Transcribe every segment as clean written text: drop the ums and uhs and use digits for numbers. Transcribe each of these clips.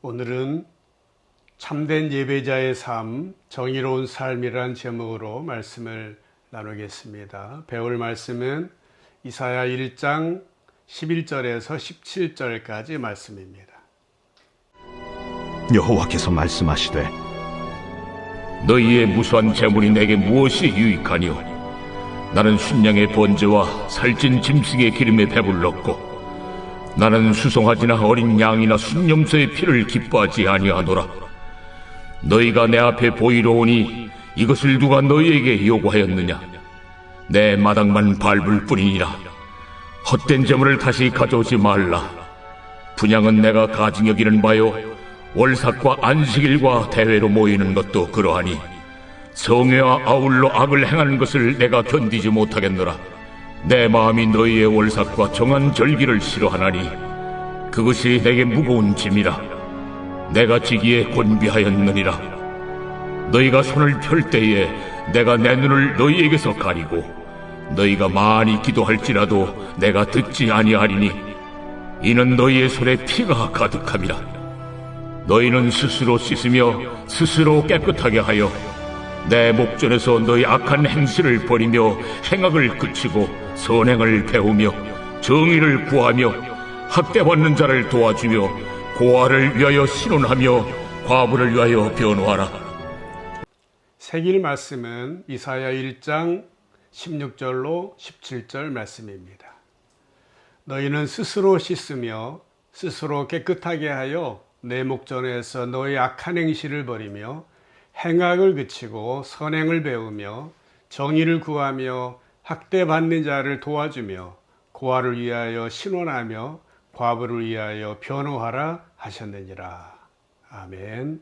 오늘은 참된 예배자의 삶, 정의로운 삶이란 제목으로 말씀을 나누겠습니다. 배울 말씀은 이사야 1장 11절에서 17절까지 말씀입니다. 여호와께서 말씀하시되 너희의 무수한 재물이 내게 무엇이 유익하니요? 나는 순양의 번제와 살찐 짐승의 기름에 배불렀고 나는 수송아지나 어린 양이나 순염소의 피를 기뻐하지 아니하노라. 너희가 내 앞에 보이러 오니 이것을 누가 너희에게 요구하였느냐? 내 마당만 밟을 뿐이니라. 헛된 재물을 다시 가져오지 말라. 분향은 내가 가증 여기는 바요, 월삭과 안식일과 대회로 모이는 것도 그러하니 성회와 아울러 악을 행하는 것을 내가 견디지 못하겠노라. 내 마음이 너희의 월삭과 정한 절기를 싫어하나니 그것이 내게 무거운 짐이라. 내가 지기에 곤비하였느니라. 너희가 손을 펼 때에 내가 내 눈을 너희에게서 가리고 너희가 많이 기도할지라도 내가 듣지 아니하리니 이는 너희의 손에 피가 가득함이라. 너희는 스스로 씻으며 스스로 깨끗하게 하여 내 목전에서 너희 악한 행실을 버리며 행악을 그치고 선행을 배우며 정의를 구하며 학대받는 자를 도와주며 고아를 위하여 신원하며 과부를 위하여 변호하라. 새길 말씀은 이사야 1장 16절로 17절 말씀입니다. 너희는 스스로 씻으며 스스로 깨끗하게 하여 내 목전에서 너희 악한 행실을 버리며 행악을 그치고 선행을 배우며 정의를 구하며 학대받는 자를 도와주며 고아를 위하여 신원하며 과부를 위하여 변호하라 하셨느니라. 아멘.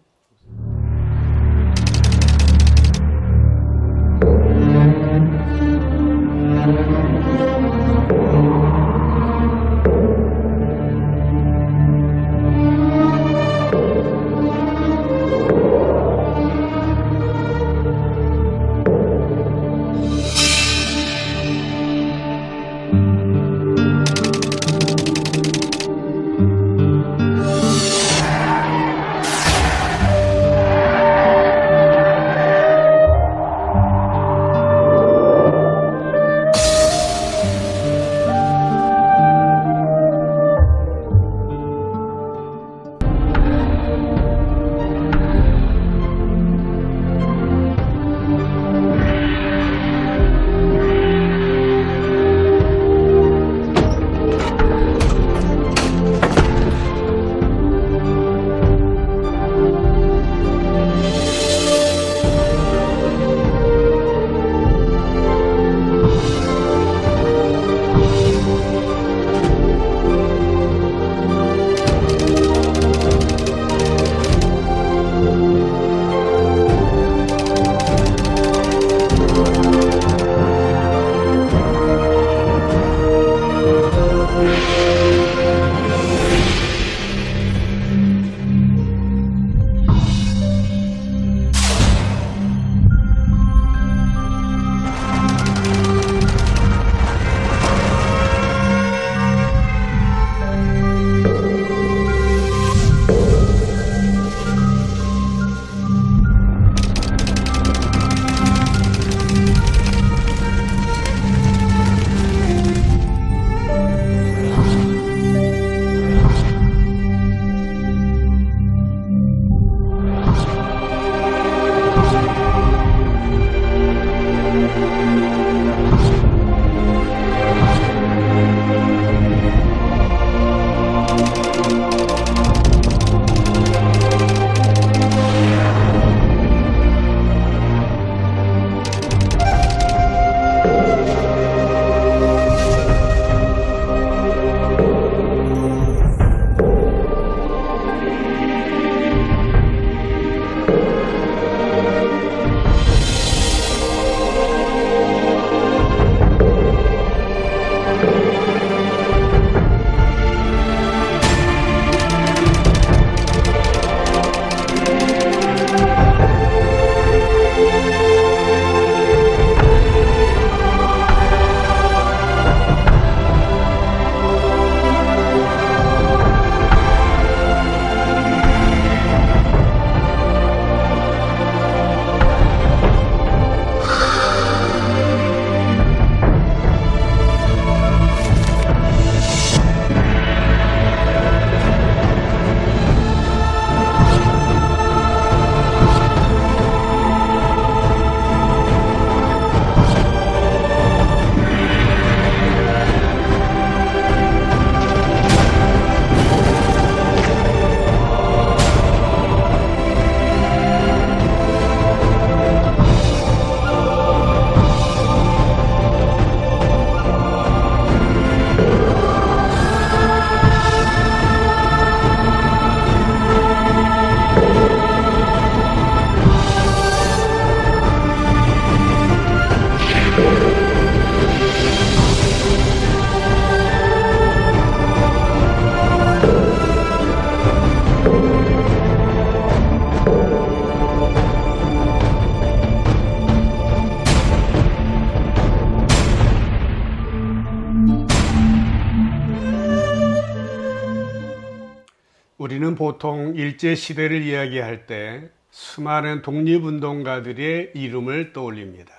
우리는 보통 일제시대를 이야기할 때 수많은 독립운동가들의 이름을 떠올립니다.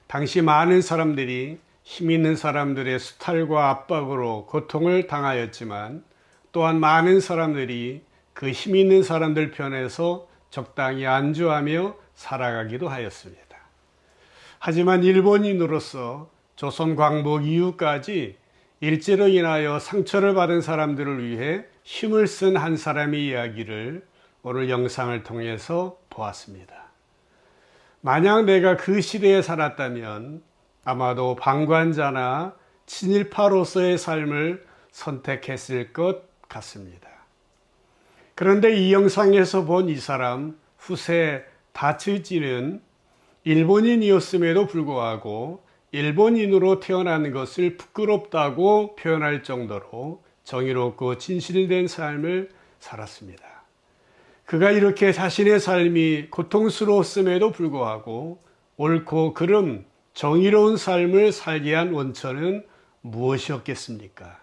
당시 많은 사람들이 힘 있는 사람들의 수탈과 압박으로 고통을 당하였지만 또한 많은 사람들이 그 힘 있는 사람들 편에서 적당히 안주하며 살아가기도 하였습니다. 하지만 일본인으로서 조선 광복 이후까지 일제로 인하여 상처를 받은 사람들을 위해 힘을 쓴 한 사람의 이야기를 오늘 영상을 통해서 보았습니다. 만약 내가 그 시대에 살았다면 아마도 방관자나 친일파로서의 삶을 선택했을 것 같습니다. 그런데 이 영상에서 본 이 사람 후세 다츠지는 일본인이었음에도 불구하고 일본인으로 태어난 것을 부끄럽다고 표현할 정도로 정의롭고 진실된 삶을 살았습니다. 그가 이렇게 자신의 삶이 고통스러웠음에도 불구하고 옳고 그름, 정의로운 삶을 살게 한 원천은 무엇이었겠습니까?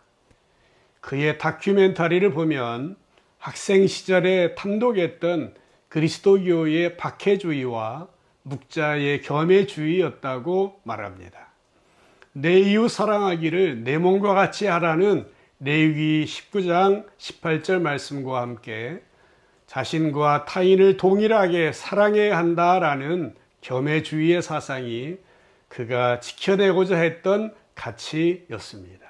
그의 다큐멘터리를 보면 학생 시절에 탐독했던 그리스도교의 박해주의와 묵자의 겸해주의였다고 말합니다. 내 이웃 사랑하기를 내 몸과 같이 하라는 레위기 19장 18절 말씀과 함께 자신과 타인을 동일하게 사랑해야 한다라는 겸해주의의 사상이 그가 지켜내고자 했던 가치였습니다.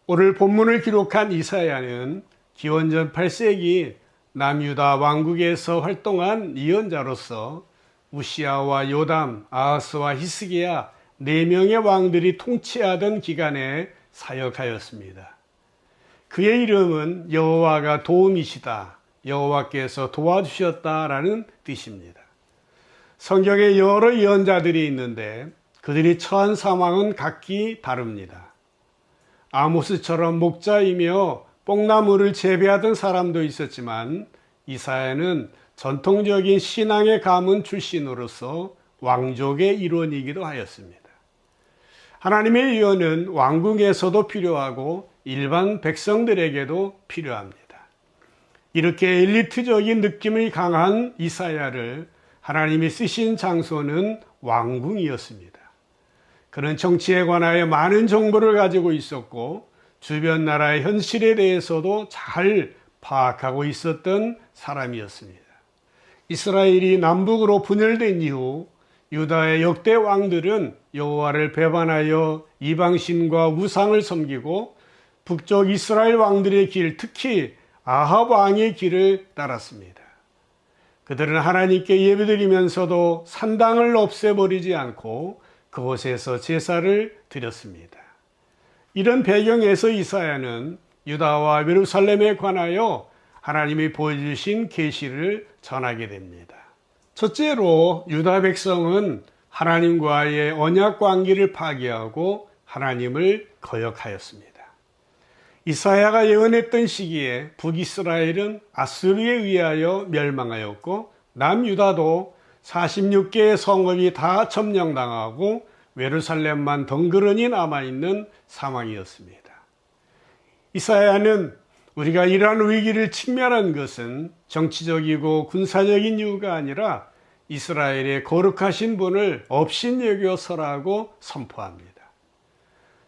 오늘 본문을 기록한 이사야는 기원전 8세기 남유다 왕국에서 활동한 예언자로서 우시아와 요담, 아하스와 히스기야 4명의 왕들이 통치하던 기간에 사역하였습니다. 그의 이름은 여호와가 도움이시다, 여호와께서 도와주셨다라는 뜻입니다. 성경에 여러 예언자들이 있는데 그들이 처한 상황은 각기 다릅니다. 아모스처럼 목자이며 뽕나무를 재배하던 사람도 있었지만 이사야는 전통적인 신앙의 가문 출신으로서 왕족의 일원이기도 하였습니다. 하나님의 예언은 왕궁에서도 필요하고 일반 백성들에게도 필요합니다. 이렇게 엘리트적인 느낌이 강한 이사야를 하나님이 쓰신 장소는 왕궁이었습니다. 그는 정치에 관하여 많은 정보를 가지고 있었고 주변 나라의 현실에 대해서도 잘 파악하고 있었던 사람이었습니다. 이스라엘이 남북으로 분열된 이후 유다의 역대 왕들은 여호와를 배반하여 이방신과 우상을 섬기고 북쪽 이스라엘 왕들의 길, 특히 아합 왕의 길을 따랐습니다. 그들은 하나님께 예배드리면서도 산당을 없애버리지 않고 그곳에서 제사를 드렸습니다. 이런 배경에서 이사야는 유다와 예루살렘에 관하여 하나님이 보여주신 계시를 전하게 됩니다. 첫째로 유다 백성은 하나님과의 언약 관계를 파기하고 하나님을 거역하였습니다. 이사야가 예언했던 시기에 북이스라엘은 아수르에 의하여 멸망하였고 남유다도 46개의 성읍이 다 점령당하고 예루살렘만 덩그러니 남아있는 상황이었습니다. 이사야는 우리가 이러한 위기를 직면한 것은 정치적이고 군사적인 이유가 아니라 이스라엘의 거룩하신 분을 업신여겨서라고 선포합니다.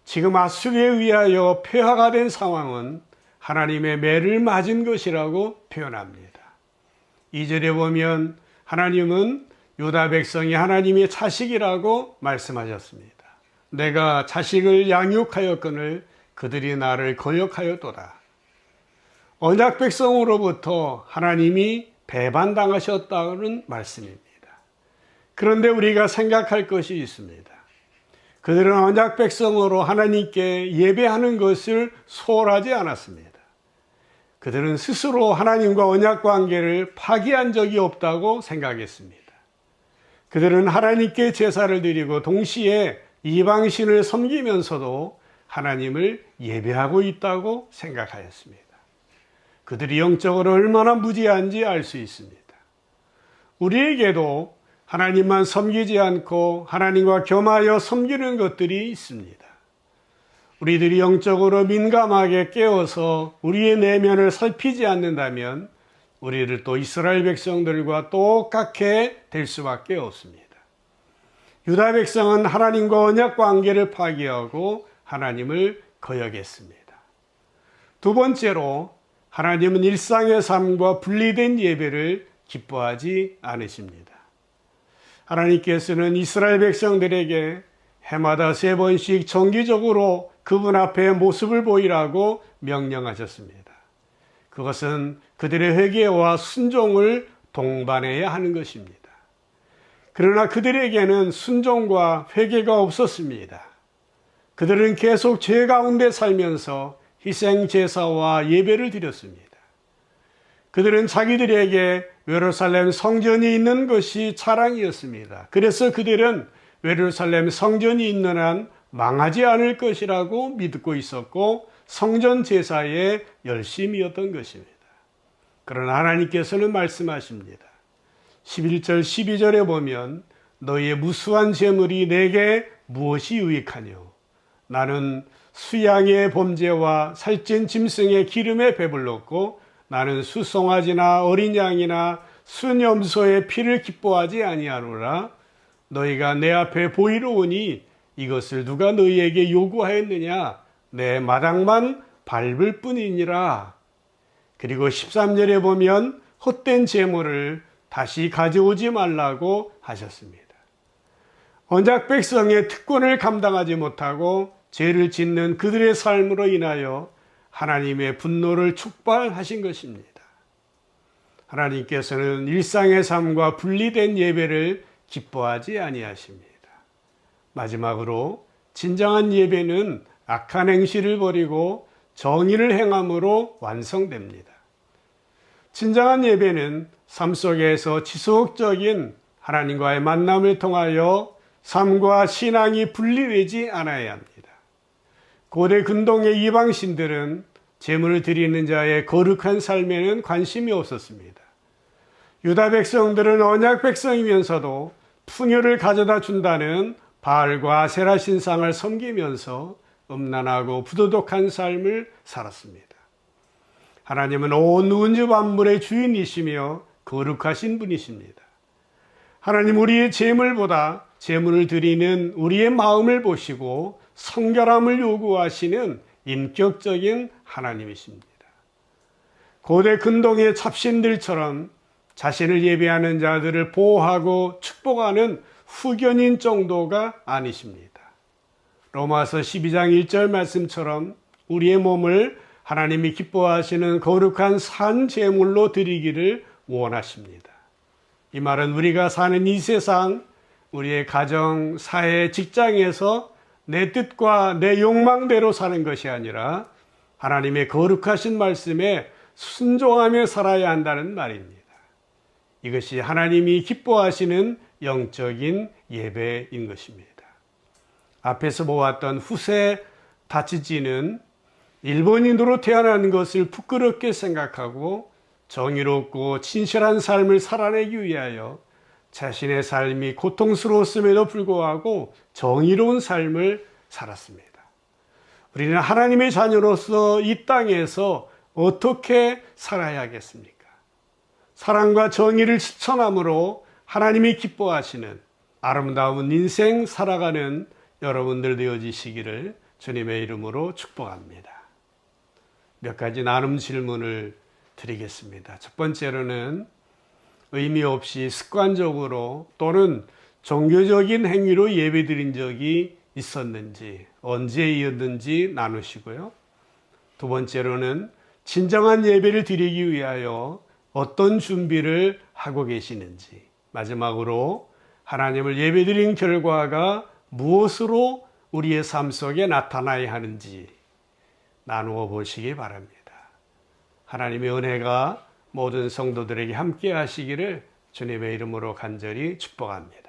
지금 아수르에 의하여 폐하가 된 상황은 하나님의 매를 맞은 것이라고 표현합니다. 2절에 보면 하나님은 유다 백성이 하나님의 자식이라고 말씀하셨습니다. 내가 자식을 양육하였거늘 그들이 나를 거역하였도다. 언약 백성으로부터 하나님이 배반당하셨다는 말씀입니다. 그런데 우리가 생각할 것이 있습니다. 그들은 언약 백성으로 하나님께 예배하는 것을 소홀하지 않았습니다. 그들은 스스로 하나님과 언약 관계를 파기한 적이 없다고 생각했습니다. 그들은 하나님께 제사를 드리고 동시에 이방신을 섬기면서도 하나님을 예배하고 있다고 생각하였습니다. 그들이 영적으로 얼마나 무지한지 알 수 있습니다. 우리에게도 하나님만 섬기지 않고 하나님과 겸하여 섬기는 것들이 있습니다. 우리들이 영적으로 민감하게 깨어서 우리의 내면을 살피지 않는다면 우리를 또 이스라엘 백성들과 똑같게 될 수밖에 없습니다. 유다 백성은 하나님과 언약 관계를 파기하고 하나님을 거역했습니다. 두 번째로 하나님은 일상의 삶과 분리된 예배를 기뻐하지 않으십니다. 하나님께서는 이스라엘 백성들에게 해마다 3번씩 정기적으로 그분 앞에 모습을 보이라고 명령하셨습니다. 그것은 그들의 회개와 순종을 동반해야 하는 것입니다. 그러나 그들에게는 순종과 회개가 없었습니다. 그들은 계속 죄 가운데 살면서 희생 제사와 예배를 드렸습니다. 그들은 자기들에게 예루살렘 성전이 있는 것이 자랑이었습니다. 그래서 그들은 예루살렘 성전이 있는 한 망하지 않을 것이라고 믿고 있었고 성전 제사에 열심이었던 것입니다. 그러나 하나님께서는 말씀하십니다. 11절 12절에 보면 너희의 무수한 재물이 내게 무엇이 유익하뇨? 나는 수양의 범죄와 살찐 짐승의 기름에 배불렀고 나는 수송아지나 어린 양이나 순염소의 피를 기뻐하지 아니하노라. 너희가 내 앞에 보이러 오니 이것을 누가 너희에게 요구하였느냐? 내 마당만 밟을 뿐이니라. 그리고 13절에 보면 헛된 재물을 다시 가져오지 말라고 하셨습니다. 언약 백성의 특권을 감당하지 못하고 죄를 짓는 그들의 삶으로 인하여 하나님의 분노를 촉발하신 것입니다. 하나님께서는 일상의 삶과 분리된 예배를 기뻐하지 아니하십니다. 마지막으로 진정한 예배는 악한 행실을 버리고 정의를 행함으로 완성됩니다. 진정한 예배는 삶 속에서 지속적인 하나님과의 만남을 통하여 삶과 신앙이 분리되지 않아야 합니다. 고대 근동의 이방신들은 제물을 드리는 자의 거룩한 삶에는 관심이 없었습니다. 유다 백성들은 언약 백성이면서도 풍요를 가져다 준다는 바알과 아세라 신상을 섬기면서 음란하고 부도덕한 삶을 살았습니다. 하나님은 온 우주 만물의 주인이시며 거룩하신 분이십니다. 하나님 우리의 재물보다 재물을 드리는 우리의 마음을 보시고 성결함을 요구하시는 인격적인 하나님이십니다. 고대 근동의 잡신들처럼 자신을 예배하는 자들을 보호하고 축복하는 후견인 정도가 아니십니다. 로마서 12장 1절 말씀처럼 우리의 몸을 하나님이 기뻐하시는 거룩한 산 제물로 드리기를 원하십니다. 이 말은 우리가 사는 이 세상, 우리의 가정, 사회, 직장에서 내 뜻과 내 욕망대로 사는 것이 아니라 하나님의 거룩하신 말씀에 순종하며 살아야 한다는 말입니다. 이것이 하나님이 기뻐하시는 영적인 예배인 것입니다. 앞에서 보았던 후세 다치지는 일본인으로 태어난 것을 부끄럽게 생각하고 정의롭고 진실한 삶을 살아내기 위하여 자신의 삶이 고통스러웠음에도 불구하고 정의로운 삶을 살았습니다. 우리는 하나님의 자녀로서 이 땅에서 어떻게 살아야겠습니까? 사랑과 정의를 실천함으로 하나님이 기뻐하시는 아름다운 인생 살아가는 여러분들 되어지시기를 주님의 이름으로 축복합니다. 몇 가지 나눔 질문을 드리겠습니다. 첫 번째로는 의미 없이 습관적으로 또는 종교적인 행위로 예배드린 적이 있었는지, 언제였는지 나누시고요. 두 번째로는 진정한 예배를 드리기 위하여 어떤 준비를 하고 계시는지, 마지막으로 하나님을 예배드린 결과가 무엇으로 우리의 삶 속에 나타나야 하는지 나누어 보시기 바랍니다. 하나님의 은혜가 모든 성도들에게 함께 하시기를 주님의 이름으로 간절히 축복합니다.